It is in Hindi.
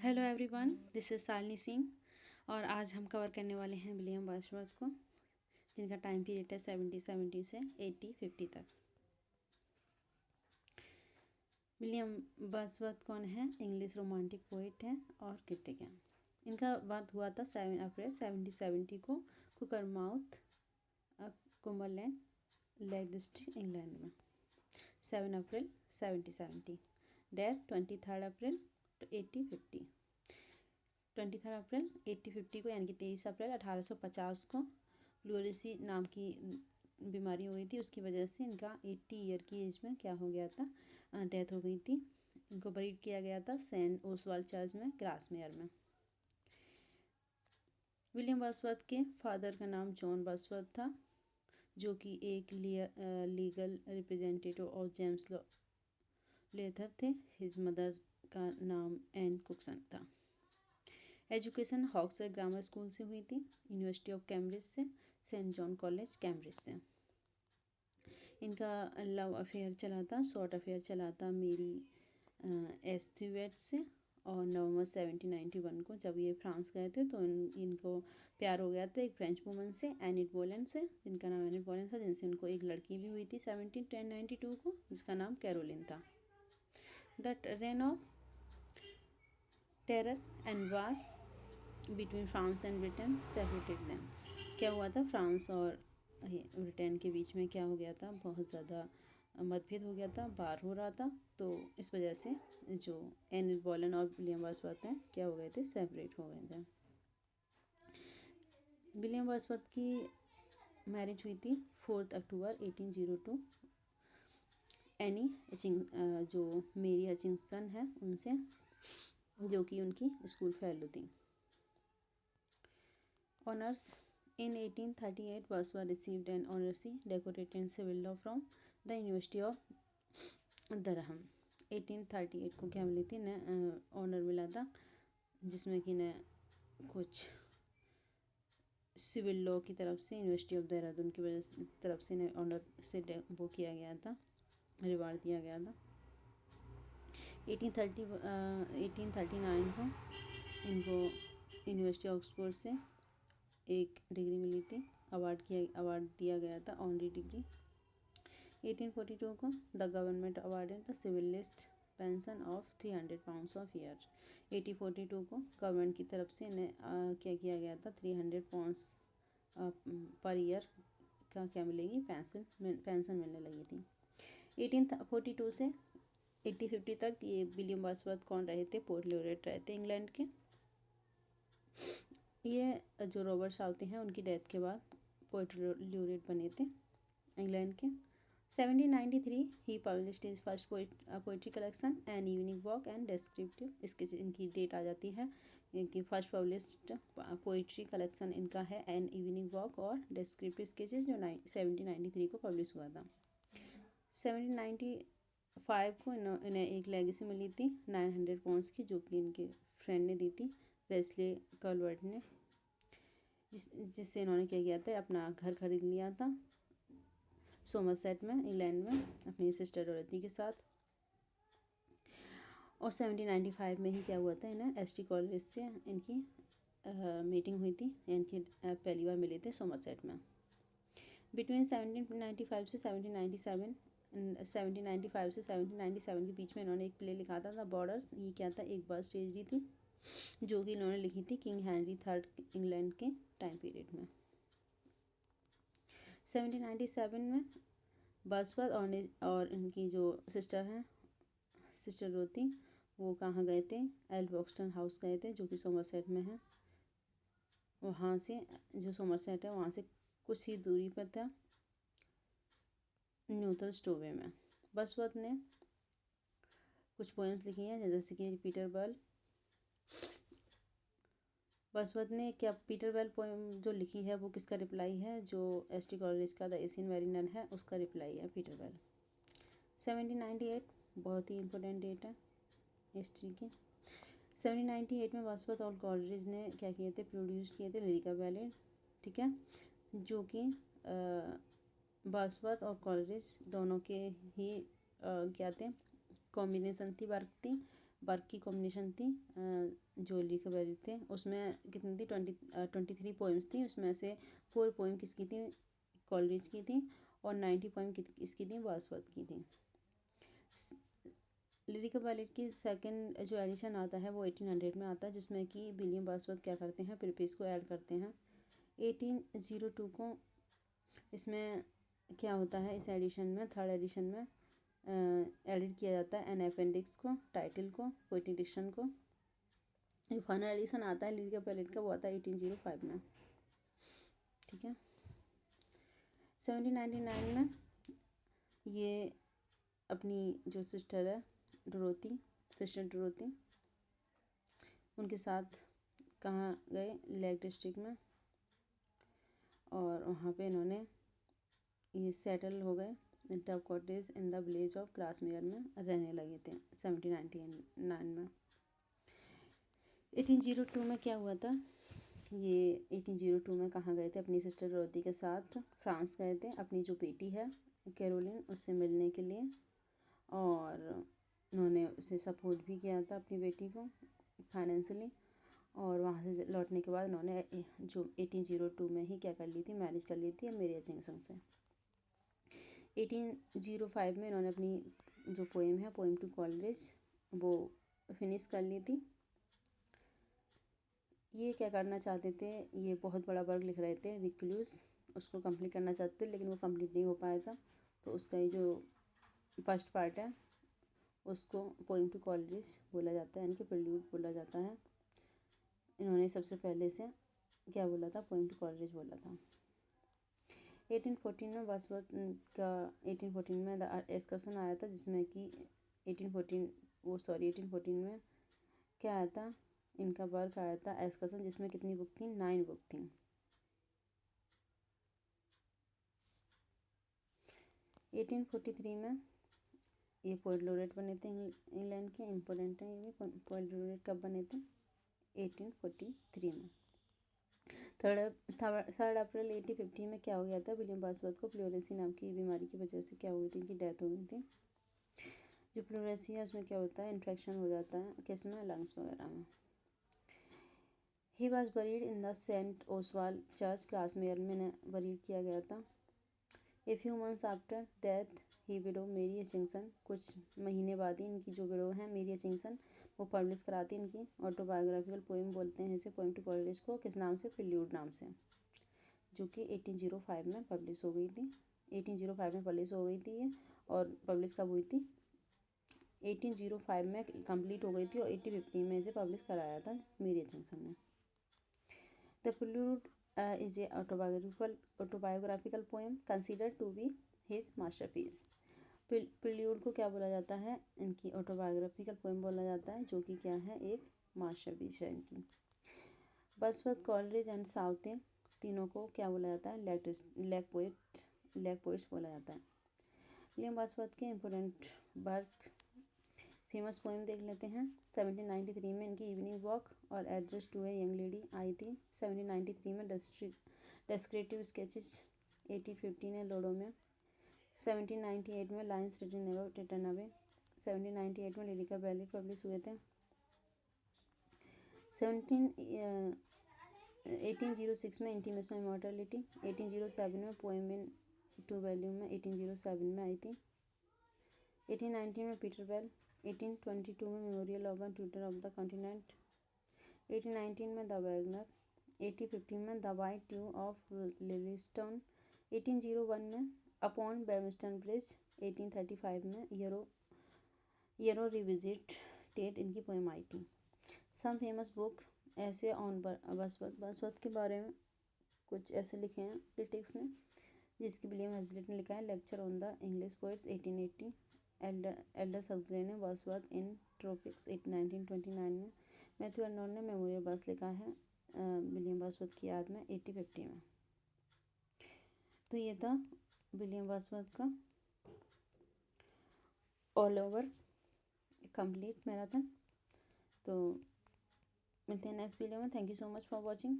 Hello everyone, this is Shalini Singh. और आज हम कवर करने वाले हैं विलियम वर्ड्सवर्थ को, जिनका टाइम पीरियड है 1770 से 1850 तक। विलियम वर्ड्सवर्थ कौन है? इंग्लिश रोमांटिक पोइट हैं और क्रिटिक हैं। इनका बर्थ हुआ था 7 अप्रैल 1770 को कुकरमाउथ, कुंबरलैंड, लेक डिस्ट्रिक्ट, इंग्लैंड में। 7 अप्रैल 1770। डेथ 23 अप्रैल 1850। 23 अप्रैल 1850 को, यानी कि 23 अप्रैल 1850 को प्लूरेसी नाम की बीमारी हो गई थी। उसकी वजह से इनका 80 ईयर की एज में क्या हो गया था, डेथ हो गई थी। इनको बरीड किया गया था सेंट ओसवाल्ड चर्च में, ग्रासमेयर में। विलियम वर्ड्सवर्थ के फादर का नाम जॉन वर्ड्सवर्थ था, जो कि एक legal representative of James Lowther थे। हिज मदर का नाम एन कुकसन था। एजुकेशन हॉक्सर ग्रामर स्कूल से हुई थी, यूनिवर्सिटी ऑफ कैम्ब्रिज से, सेंट जॉन कॉलेज कैम्ब्रिज से। इनका लव अफेयर चला था, शॉर्ट अफेयर चला था मेरी एस्थ्यूवेट से। और नवंबर 1791 को जब ये फ्रांस गए थे तो इनको प्यार हो गया था एक फ्रेंच वुमन से, एनिट बोलेन से, जिनका नाम एनिट बोलेन था, जिनसे उनको एक लड़की भी हुई थी 1792 को, जिसका नाम कैरोलिन था। The rain of terror and war between France and Britain separated them. क्या हुआ था, फ्रांस और ब्रिटेन के बीच में क्या हो गया था, बहुत ज़्यादा मतभेद हो गया था, वार हो रहा था। तो इस वजह से जो एनिट बोलेन और विलियम वर्ड्सवर्थ हैं क्या हो गए थे, सेपरेट हो गए थे। विलियम वर्ड्सवर्थ की मैरिज हुई थी 4 अक्टूबर 1802 एनी जो मेरी हचिंसन है उनसे, जो कि उनकी स्कूल फेलो थी। Honors in 1838, Wordsworth received an honorary doctorate in civil law from the University of Durham। 1838 को क्या मिली थी न, ऑनर मिला था, जिसमें कि न कुछ सिविल लॉ की तरफ से यूनिवर्सिटी ऑफ देहरादून की वजह से तरफ से न ऑनर से वो किया गया था, रिवार्ड दिया गया था। 1839 को इनको यूनिवर्सिटी ऑक्सफोर्ड से एक डिग्री मिली थी, अवार्ड दिया गया था, ऑनरी डिग्री। 1842 को the government awarded the civil list pension of 300 pounds of year. 1842 को गवर्नमेंट की तरफ से इन्हें क्या किया गया था, 300 पाउंड्स पर ईयर का क्या मिलेगी, पेंशन मिलने लगी थी। 1842 से 1850 तक ये विलियम वर्ड्सवर्थ कौन रहे थे, पोएट लॉरेट रहे थे इंग्लैंड के। ये जो रॉबर्ट साउथी हैं उनकी डेथ के बाद पोएट लॉरेट बने थे इंग्लैंड के। 1793 he published his first poetry collection an evening walk and descriptive sketches. इनकी डेट आ जाती है, इनकी फर्स्ट पब्लिश्ड पोइट्री कलेक्शन इनका है एन इवनिंग वॉक और डिस्क्रिप्टिव स्केचेस, जो 1793 को पब्लिश हुआ था। 1795 को इन्हें एक लेगेसी मिली थी 900 पाउंड्स की, जो कि इनके फ्रेंड ने दी थी, वेस्ले कॉलवर्ट ने, जिससे इन्होंने क्या किया था, अपना घर खरीद लिया था सोमरसेट में, इंग्लैंड में, अपनी सिस्टर डोरथी के साथ। और 1795 में ही क्या हुआ था, इन्हें एसटी कॉलेज से इनकी मीटिंग हुई थी, इनकी पहली बार मिले थे सोमरसेट में। बिटवीन 1795 से 1797 1795 से 1797 के बीच में इन्होंने एक प्ले लिखा था, द बॉर्डर्स। ये क्या था, एक बर्ड ट्रेजेडी थी, जो कि इन्होंने लिखी थी किंग हेनरी III इंग्लैंड के टाइम पीरियड में। 1797 में वर्ड्सवर्थ और इनकी जो सिस्टर हैं, सिस्टर रोती, वो कहाँ गए थे, एल्फोक्सटन हाउस गए थे, जो कि सोमरसेट में है। वहाँ से जो सोमरसेट है वहाँ से कुछ ही दूरी पर था, न्यूथल स्टोवे में। वर्ड्सवर्थ ने कुछ पोएम्स लिखी हैं, जैसे कि पीटर बेल। वर्ड्सवर्थ ने क्या पीटर बेल पोएम जो लिखी है वो किसका रिप्लाई है, जो एसटी कॉलेज का द एशियन मैरिनर है उसका रिप्लाई है पीटर बेल। 1798 बहुत ही इंपॉर्टेंट डेट है हिस्ट्री की। 1798 में वर्ड्सवर्थ और कॉलरिज ने क्या किए थे, प्रोड्यूस किए थे लिरिका बैलेड, ठीक है, जो कि वर्ड्सवर्थ और कॉलरिज दोनों के ही क्या थे, कॉम्बिनेशन थी, वर्क थी। वर्क की कॉम्बिनेशन थी जो लीकर बैलेट थे उसमें कितनी थी 23 पोएम्स थी। उसमें से 4 पोएम किसकी थी, कॉलरिज की थी, और 90 पोएम किसकी थी, वर्ड्सवर्थ की थी। लिरिकल बैलेट की सेकंड जो एडिशन आता है वो 1800 में आता है, जिसमें कि विलियम वर्ड्सवर्थ क्या करते हैं, प्रीफेस को ऐड करते हैं। 1802 को इसमें क्या होता है, इस एडिशन में थर्ड एडिशन में एडिट किया जाता है एन अपेंडिक्स को, टाइटल को, पोएटिक डिक्शन को। जो फाइनल एडिशन आता है लिरिकल बैलेट का वो आता है 1805 में। ठीक है। 1799 में ये अपनी जो सिस्टर है डोरोथी, सिस्टर डोरोथी, उनके साथ कहाँ गए, लेक डिस्ट्रिक्ट में, और वहाँ पे इन्होंने ये सेटल हो गए Dove Cottage in the village of Grasmere में रहने लगे थे 1799 में। 1802 में क्या हुआ था, ये 1802 में कहाँ गए थे, अपनी सिस्टर डोरोथी के साथ फ्रांस गए थे अपनी जो बेटी है कैरोलिन उससे मिलने के लिए, और उन्होंने उसे सपोर्ट भी किया था अपनी बेटी को फाइनेंशियली। और वहाँ से लौटने के बाद उन्होंने जो 1802 में ही क्या कर ली थी, मैरिज कर ली थी मेरी चिंगसन से। 1805 में इन्होंने अपनी जो पोएम है पोएम टू कॉलरिज वो फिनिश कर ली थी। ये क्या करना चाहते थे, ये बहुत बड़ा वर्क लिख रहे थे रिक्लूस, उसको कंप्लीट करना चाहते थे लेकिन वो कंप्लीट नहीं हो पाया था। तो उसका ये जो फर्स्ट पार्ट है उसको पोएम टू कॉलरिज बोला जाता है, यानी कि प्रेल्यूड बोला जाता है। इन्होंने सबसे पहले से क्या बोला था, पोएम टू कॉलरिज बोला था। 1814 में वर्ड्सवर्थ का 1814 में द एस्कर्सन आया था, जिसमें कि 1814 में क्या आया था, इनका वर्क आया था एस्कर्सन, जिसमें कितनी बुक थी, 9 बुक थी। 1843 में ये पोएट लॉरेट बने थे इंग्लैंड के, इम्पोर्टेंट है ये भी। पोएट लॉरेट कब बने थे, 1843 में। थर्ड अप्रैल 1850 में क्या हो गया था, विलियम वर्ड्सवर्थ को प्लोरेसी नाम की बीमारी की वजह से क्या हुई थी, इनकी डेथ हो गई थी। जो प्लोरेसी है उसमें क्या होता है, इन्फेक्शन हो जाता है किसमें, लंग्स वगैरह में। He was buried in the Saint Oswald church Grasmere में बरीड किया गया था। A few months after death he widow Mary Hutchinson, कुछ महीने बाद ही इनकी जो विडो है मेरी एचिंगसन वो पब्लिश कराती इनकी ऑटोबायोग्राफिकल पोएम बोलते हैं इसे, पोएम टू कॉलरिज को, किस नाम से, प्रेल्यूड नाम से, जो कि 1805 में पब्लिश हो गई थी। 1805 में पब्लिश हो गई थी ये, और पब्लिश कब हुई थी, 1805 में कंप्लीट हो गई थी, और 1850 में इसे पब्लिश कराया था मेरी एचिंगसन ने। The prelude is a autobiographical poem considered to be his masterpiece. Prelude को क्या बोला जाता है, इनकी ऑटोबायोग्राफिकल पोएम बोला जाता है, जो कि क्या है, एक मास्टरपीस है इनकी। वर्ड्सवर्थ, कॉलरिज एंड साउथे तीनों को क्या बोला जाता है, लैक पोएट्स बोला जाता है। विलियम वर्ड्सवर्थ के इम्पोर्टेंट वर्क, फेमस पोएम देख लेते हैं। 1793 में इनकी इवनिंग वॉक और address to a young lady आई थी। 1793 में डेस्क्रिप्टिव स्केचेस 1850 में लोडो में। 1798 में लाइन्स रिटन अवे। 1798 में लिरिकल बैलेट पब्लिश हुए थे। 1806 में इंटीमेशन इमॉर्टलिटी। 1807 में पोएम इन 2 वॉल्यूम में 1807 में आई थी। 1819 में पीटर बेल। 1822 में memorial of the tutor of the continent. 1819 में द वैगनर। 1815 में the white doe of Rylstone. 1801 में अपॉन बेरमिस्टन ब्रिज। 1835 में येरो रिविजिटेड इनकी पोएम आई थी। सम फेमस बुक ऐसे ऑन वर्ड्सवर्थ के बारे में कुछ ऐसे लिखे हैं क्रिटिक्स ने, जिसकी विलियम हेजलिट ने लिखा है lecture on the English poets 1880। Aldous Huxley ने वर्ड्सवर्थ इन ट्रॉपिक्स 1929 में। मैथ्यू अर्नोल्ड ने मेमोरियल वर्स लिखा है विलियम वर्ड्सवर्थ की याद में 1850 में। तो ये था विलियम वर्ड्सवर्थ का ऑल ओवर कंप्लीट मैराथन। तो मिलते हैं नेक्स्ट वीडियो में। Thank you so much for watching.